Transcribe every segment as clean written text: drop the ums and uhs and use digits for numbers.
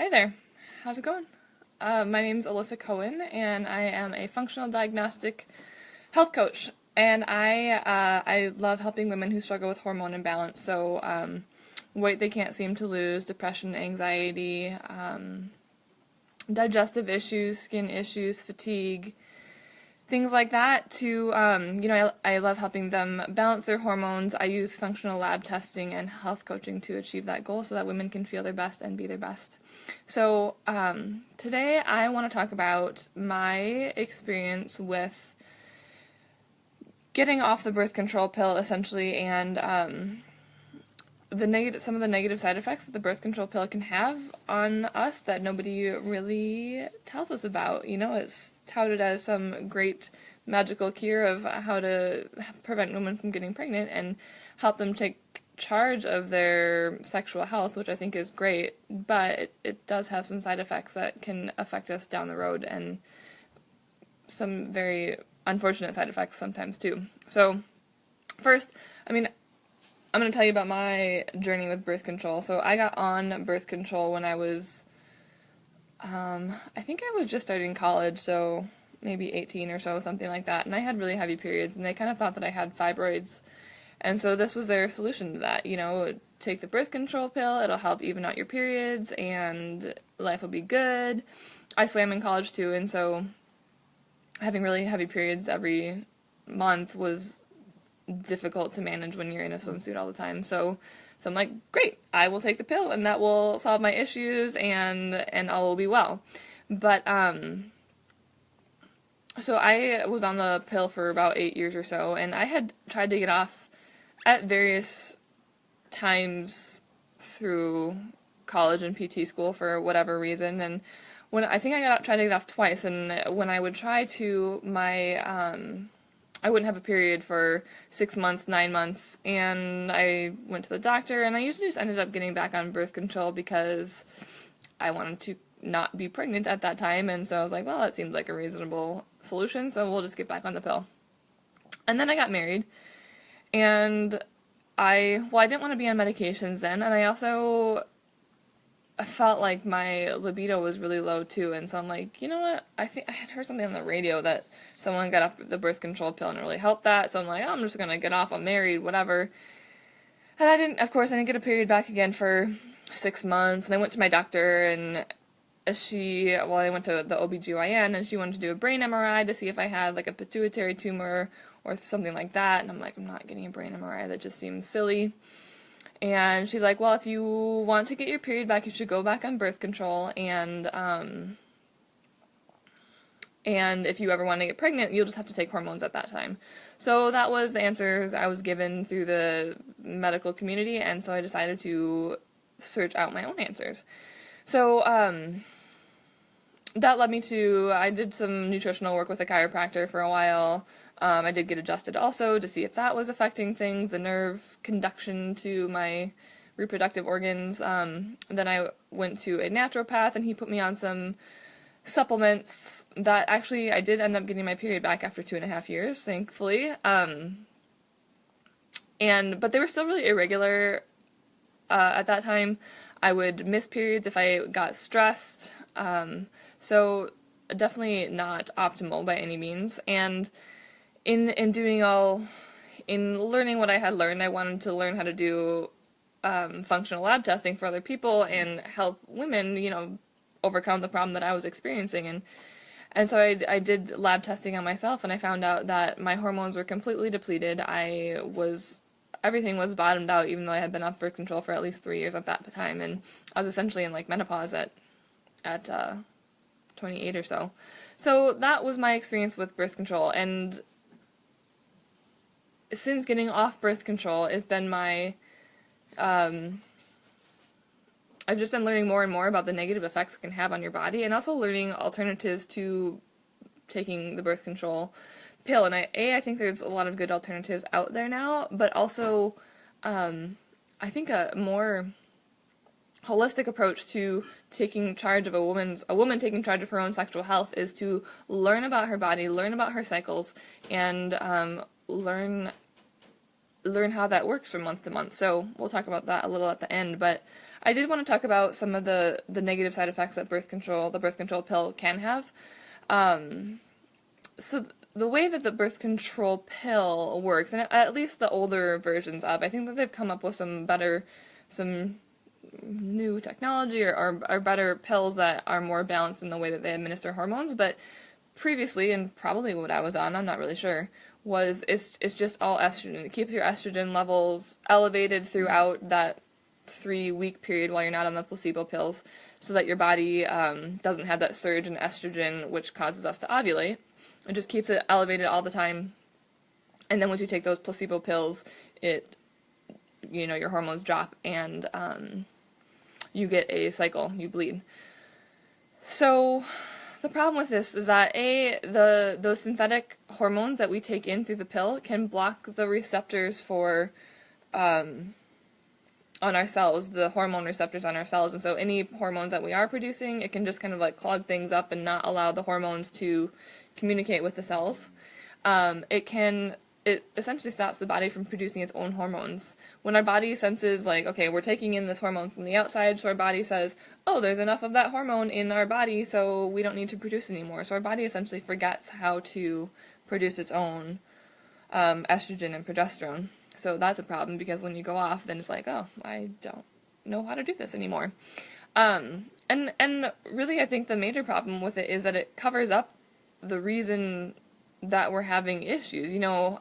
Hi there. How's it going? My name's Alyssa Cohen, and I am a functional diagnostic health coach. And I love helping women who struggle with hormone imbalance. So, weight they can't seem to lose, depression, anxiety, digestive issues, skin issues, fatigue, things like that. I love helping them balance their hormones. I use functional lab testing and health coaching to achieve that goal so that women can feel their best and be their best. So, today I want to talk about my experience with getting off the birth control pill, essentially, and some of the negative side effects that the birth control pill can have on us that nobody really tells us about. It's touted as some great magical cure of how to prevent women from getting pregnant and help them take charge of their sexual health, which I think is great, but it does have some side effects that can affect us down the road, and some very unfortunate side effects sometimes too. So first, I'm going to tell you about my journey with birth control. So I got on birth control when I was, I think I was just starting college, so maybe 18 or so, something like that. And I had really heavy periods, and they kind of thought that I had fibroids. And so this was their solution to that. Take the birth control pill, it'll help even out your periods, and life will be good. I swam in college too, and so having really heavy periods every month was difficult to manage when you're in a swimsuit all the time. So I'm like, great, I will take the pill and that will solve my issues and all will be well. But so I was on the pill for about 8 years or so, and I had tried to get off at various times through college and PT school for whatever reason. And when I think tried to get off twice, and when I would try to, I wouldn't have a period for 6 months, 9 months, and I went to the doctor, and I usually just ended up getting back on birth control because I wanted to not be pregnant at that time, and so I was like, well, that seems like a reasonable solution, so we'll just get back on the pill. And then I got married, and I didn't want to be on medications then, and I also felt like my libido was really low too, and so I'm like, you know what, I think I had heard something on the radio that someone got off the birth control pill and it really helped that, so I'm like, oh, I'm just gonna get off, I'm married, whatever. And I didn't get a period back again for 6 months, and I went to my doctor, and I went to the OBGYN, and she wanted to do a brain MRI to see if I had like a pituitary tumor or something like that, and I'm like, I'm not getting a brain MRI, that just seems silly. And she's like, well, if you want to get your period back, you should go back on birth control, and if you ever want to get pregnant, you'll just have to take hormones at that time. So that was the answers I was given through the medical community, and so I decided to search out my own answers. So that led me to, I did some nutritional work with a chiropractor for a while. I did get adjusted also to see if that was affecting things, the nerve conduction to my reproductive organs. Then I went to a naturopath, and he put me on some supplements that actually I did end up getting my period back after 2.5 years, thankfully. But they were still really irregular at that time. I would miss periods if I got stressed. So definitely not optimal by any means. And in learning what I had learned, I wanted to learn how to do functional lab testing for other people and help women, overcome the problem that I was experiencing. And so I did lab testing on myself, and I found out that my hormones were completely depleted. Everything was bottomed out, even though I had been off birth control for at least 3 years at that time, and I was essentially in like menopause at 28 or so. So that was my experience with birth control, and since getting off birth control, it's been I've just been learning more and more about the negative effects it can have on your body, and also learning alternatives to taking the birth control pill. And I think there's a lot of good alternatives out there now, but also I think a more holistic approach to taking charge of a woman taking charge of her own sexual health is to learn about her body, learn about her cycles, and learn learn how that works from month to month. So we'll talk about that a little at the end, but I did want to talk about some of the negative side effects that the birth control pill can have. So the way that the birth control pill works, and at least the older versions of, I think that they've come up with some new technology or better pills that are more balanced in the way that they administer hormones, but previously, and probably what I was on, I'm not really sure, it's just all estrogen. It keeps your estrogen levels elevated throughout that 3-week period while you're not on the placebo pills, so that your body doesn't have that surge in estrogen, which causes us to ovulate. It just keeps it elevated all the time. And then once you take those placebo pills, your hormones drop and you get a cycle, you bleed. So the problem with this is that those synthetic hormones that we take in through the pill can block the receptors for on our cells, the hormone receptors on our cells, and so any hormones that we are producing, it can just kind of like clog things up and not allow the hormones to communicate with the cells. It essentially stops the body from producing its own hormones. When our body senses, like, okay, we're taking in this hormone from the outside, so our body says, oh, there's enough of that hormone in our body, so we don't need to produce anymore. So our body essentially forgets how to produce its own estrogen and progesterone. So that's a problem, because when you go off, then it's like, oh, I don't know how to do this anymore. And really, I think the major problem with it is that it covers up the reason that we're having issues.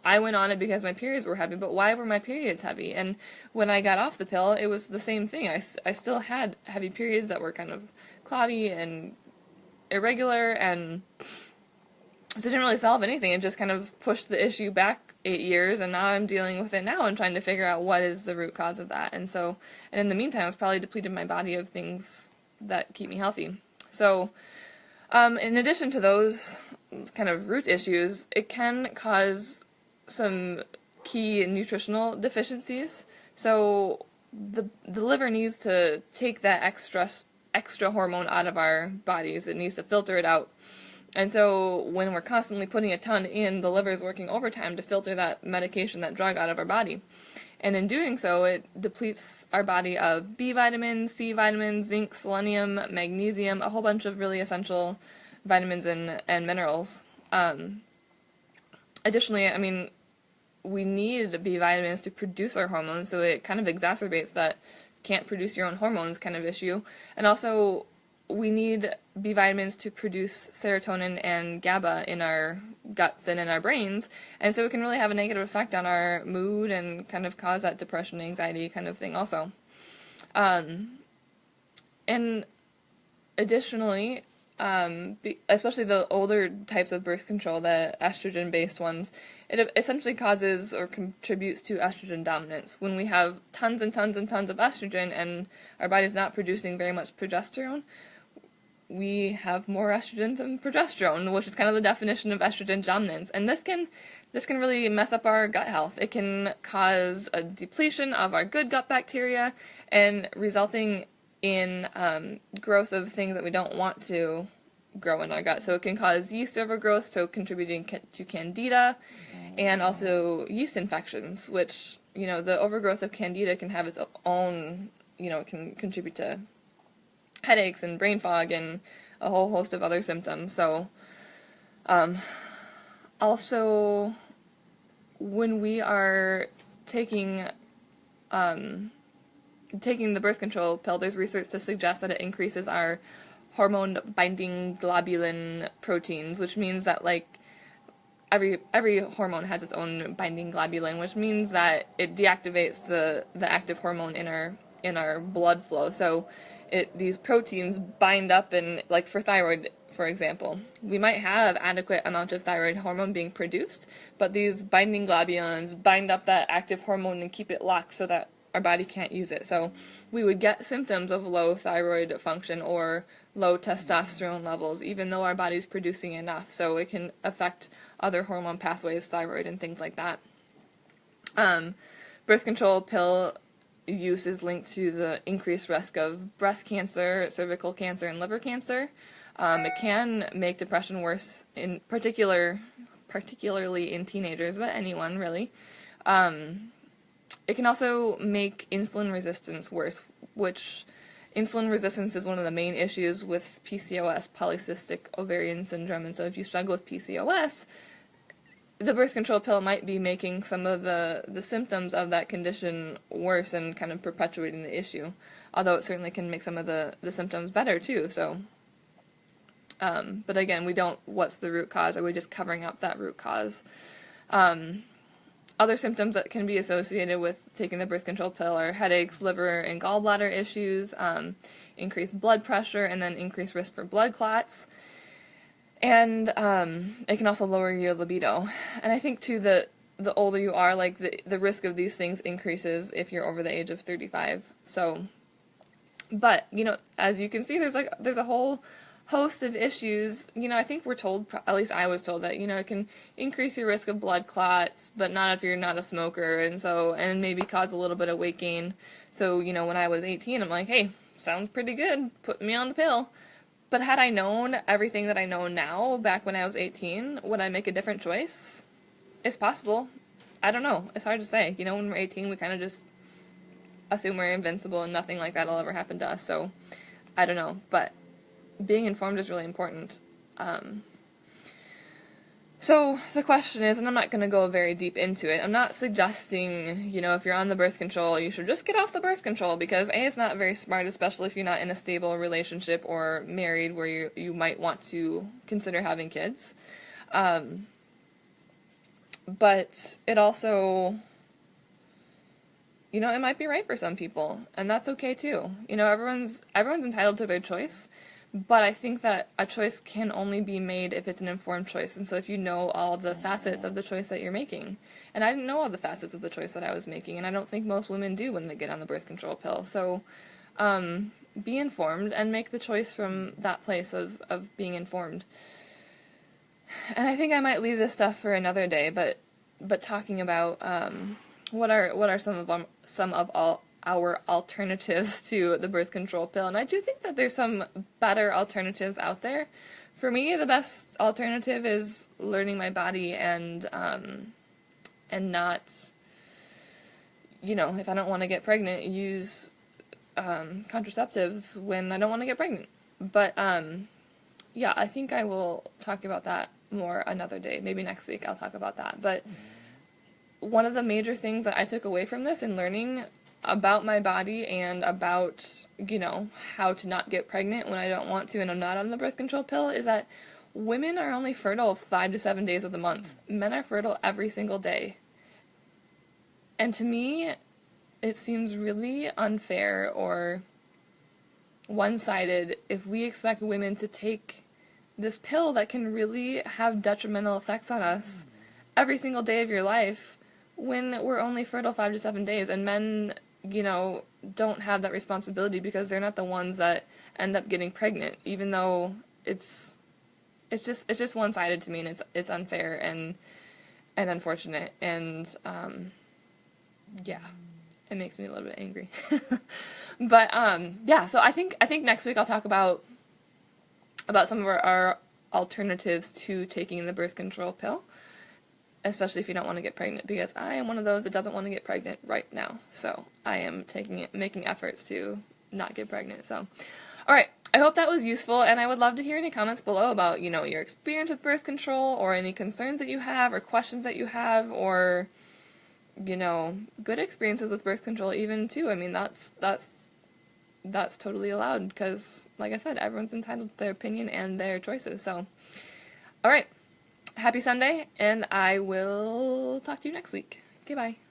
I went on it because my periods were heavy, but why were my periods heavy? And when I got off the pill, it was the same thing. I still had heavy periods that were kind of cloudy and irregular, and so it didn't really solve anything. It just kind of pushed the issue back 8 years, and now I'm dealing with it now and trying to figure out what is the root cause of that. And in the meantime, it's probably depleted my body of things that keep me healthy. So in addition to those kind of root issues, it can cause some key nutritional deficiencies. So the liver needs to take that extra hormone out of our bodies. It needs to filter it out. And so when we're constantly putting a ton in, the liver is working overtime to filter that medication, that drug, out of our body. And in doing so, it depletes our body of B vitamins, C vitamins, zinc, selenium, magnesium, a whole bunch of really essential vitamins and minerals. Additionally, we need B vitamins to produce our hormones, so it kind of exacerbates that can't produce your own hormones kind of issue. And also, we need B vitamins to produce serotonin and GABA in our guts and in our brains, and so it can really have a negative effect on our mood and kind of cause that depression, anxiety kind of thing also. And additionally, especially the older types of birth control, the estrogen-based ones, it essentially causes or contributes to estrogen dominance. When we have tons and tons and tons of estrogen and our body's not producing very much progesterone, we have more estrogen than progesterone, which is kind of the definition of estrogen dominance. And this can really mess up our gut health. It can cause a depletion of our good gut bacteria and resulting in growth of things that we don't want to grow in our gut. So it can cause yeast overgrowth, so contributing to candida, and also yeast infections, which, the overgrowth of candida can have its own, it can contribute to headaches and brain fog and a whole host of other symptoms. So also, when we are taking the birth control pill, there's research to suggest that it increases our hormone-binding globulin proteins, which means that, like, every hormone has its own binding globulin, which means that it deactivates the active hormone in our blood flow. So these proteins bind up, and, like, for thyroid, for example, we might have adequate amount of thyroid hormone being produced, but these binding globulins bind up that active hormone and keep it locked so that our body can't use it. So we would get symptoms of low thyroid function or low testosterone levels, even though our body's producing enough. So it can affect other hormone pathways, thyroid, and things like that. Birth control pill use is linked to the increased risk of breast cancer, cervical cancer, and liver cancer. It can make depression worse, particularly in teenagers, but anyone really. it can also make insulin resistance worse, which insulin resistance is one of the main issues with PCOS, polycystic ovarian syndrome. And so if you struggle with PCOS, the birth control pill might be making some of the symptoms of that condition worse and kind of perpetuating the issue. Although it certainly can make some of the symptoms better too. So, but again, we don't, what's the root cause? Are we just covering up that root cause? Other symptoms that can be associated with taking the birth control pill are headaches, liver and gallbladder issues, increased blood pressure, and then increased risk for blood clots. And it can also lower your libido. And I think, too, that the older you are, like, the risk of these things increases if you're over the age of 35. So, but, you know, as you can see, there's a whole host of issues. You know, I think we're told, at least I was told, that, you know, it can increase your risk of blood clots, but not if you're not a smoker, and maybe cause a little bit of weight gain. So, you know, when I was 18, I'm like, hey, sounds pretty good, put me on the pill. But had I known everything that I know now back when I was 18, would I make a different choice? It's possible. I don't know. It's hard to say. You know, when we're 18, we kind of just assume we're invincible and nothing like that will ever happen to us. So, I don't know. But being informed is really important. So the question is, and I'm not going to go very deep into it, I'm not suggesting, you know, if you're on the birth control, you should just get off the birth control, because A, it's not very smart, especially if you're not in a stable relationship or married where you might want to consider having kids. But it also, you know, it might be right for some people, and that's okay too. You know, everyone's entitled to their choice. But I think that a choice can only be made if it's an informed choice. And so if you know all the facets of the choice that you're making. And I didn't know all the facets of the choice that I was making. And I don't think most women do when they get on the birth control pill. So be informed and make the choice from that place of being informed. And I think I might leave this stuff for another day. But talking about what are some of our alternatives to the birth control pill. And I do think that there's some better alternatives out there. For me, the best alternative is learning my body and not, you know, if I don't want to get pregnant, use contraceptives when I don't want to get pregnant. But yeah, I think I will talk about that more another day. Maybe next week I'll talk about that. But one of the major things that I took away from this in learning about my body and about, you know, how to not get pregnant when I don't want to and I'm not on the birth control pill is that women are only fertile 5 to 7 days of the month. Men are fertile every single day. And to me, it seems really unfair or one-sided if we expect women to take this pill that can really have detrimental effects on us every single day of your life when we're only fertile 5 to 7 days, and men, you know, don't have that responsibility because they're not the ones that end up getting pregnant, even though it's just one-sided to me, and it's unfair and unfortunate, and yeah, it makes me a little bit angry. But yeah, so I think next week I'll talk about some of our alternatives to taking the birth control pill, especially if you don't want to get pregnant, because I am one of those that doesn't want to get pregnant right now. So I am making efforts to not get pregnant. So, all right. I hope that was useful, and I would love to hear any comments below about, you know, your experience with birth control, or any concerns that you have, or questions that you have, or, you know, good experiences with birth control even too. I mean, that's totally allowed, because, like I said, everyone's entitled to their opinion and their choices. So, all right. Happy Sunday, and I will talk to you next week. Okay, bye.